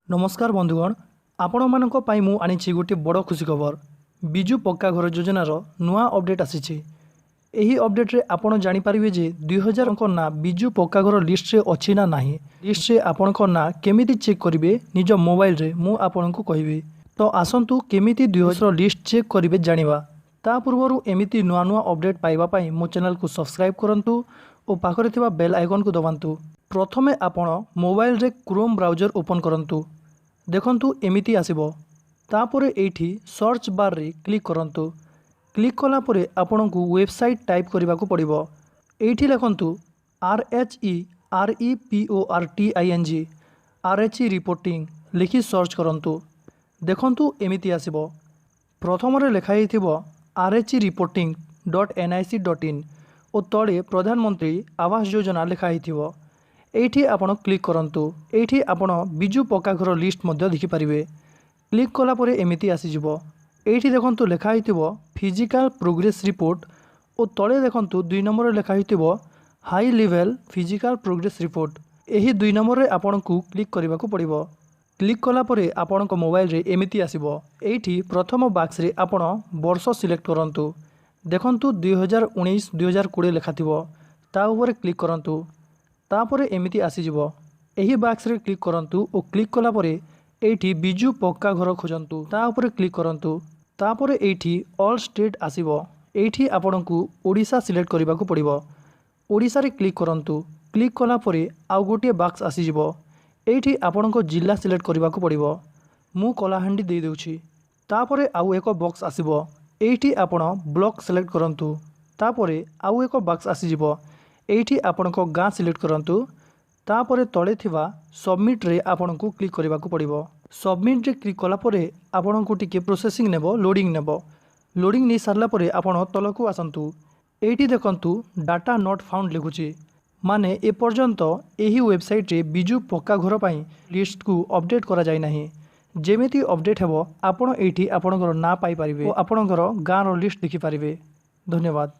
नमस्कार बंधुगण, आपण मानक पई मु आनिछि गोटे बड़ खुशी खबर। बिजु पक्का घर योजनार नुआ अपडेट आसीछि। एही अपडेट रे आपण जानि परिबे जे 2000 को ना बिजु पक्का घर लिस्ट रे अछि ना नाही। लिस्ट रे आपण को ना केमिति चेक करिवे निज मोबाइल रे मु आपण को कहिबे। तो आसंतु केमिति 2000 लिस्ट चेक करिवे जानिबा। ता पूर्वरु एमिति नुआ नुआ अपडेट पाइबा पई मो चैनल को सब्सक्राइब करंतु और पाखरे थिबा बेल आइकन को दबांतु। प्रथमे आपण मोबाइल रे क्रोम ब्राउजर ओपन करंतु। देखंतु एमिति आसीबो। तापरे एठी सर्च बार रे क्लिक करंतु। क्लिक कला परे आपनकु वेबसाइट टाइप करबा को पड़िबो। एठी लिखंतु RHEREPORTING रिपोर्टिंग लिखि सर्च करंतु। देखंतु एमिति आसीबो। प्रथम रे लेखा हिथिबो RHEREPORTING.nic.in और तळे प्रधानमंत्री आवास योजना लेखा हिथिबो। एठी आपण क्लिक करंतु। एठी आपण बिजु पक्का घर लिस्ट मध्य देखि परिबे। क्लिक कला परे एमिति आसी जिवो। एठी देखंतु लेखा हिथिबो फिजिकल प्रोग्रेस रिपोर्ट और तळे देखंतु 2 नंबर लेखा हिथिबो high level physical progress report. एही 2 नंबर रे आपणकु क्लिक करबा को पड़िबो। क्लिक कला परे आपणक मोबाइल रे एमिति आसीबो। एठी प्रथम बॉक्स रे आपण वर्ष सिलेक्ट करंतु। देखंतु 2019-2020 लेखा थिबो। ता ऊपर क्लिक करंतु। तापरे एमिति आसी जिवो। एही बॉक्स रे क्लिक करंतु और क्लिक कला परे एठी बिजु पक्का घर खोजंतु। ता ऊपर क्लिक करंतु। तापरे एठी ऑल स्टेट आसीबो। एठी आपणकु ओडिशा सिलेक्ट करबा को पड़िबो। ओडिशा रे क्लिक करंतु। क्लिक कला परे आउ गोटे बॉक्स आसी जिवो। एठी आपणको जिल्ला सिलेक्ट करबा को पड़िबो। मु कलाहांडी दे देउछि। तापरे आउ एको बॉक्स आसीबो। एठी आपण ब्लॉक सिलेक्ट करंतु। तापरे आउ एको बॉक्स आसी जिवो। एठी आपणको गाँ सिलेक्ट करंतु। तापरे तळे थिबा सबमिट रे आपणको क्लिक करबा को पड़िबो। सबमिट रे क्लिक कला परे आपणको टिके प्रोसेसिंग नेबो, लोडिंग नेबो। लोडिंग नै सारला परे आपण तलकू आसंतु। एठी देखंतु डाटा नॉट फाउंड लिखुची। माने ए पर्यंत एही वेबसाइट रे बिजु पक्का घर पई लिस्ट को अपडेट करा जाय नाही। जेमिति अपडेट हेबो आपण एठी आपणकर ना पाई परिबे और आपणकर गाँ रो लिस्ट देखि परिबे। धन्यवाद।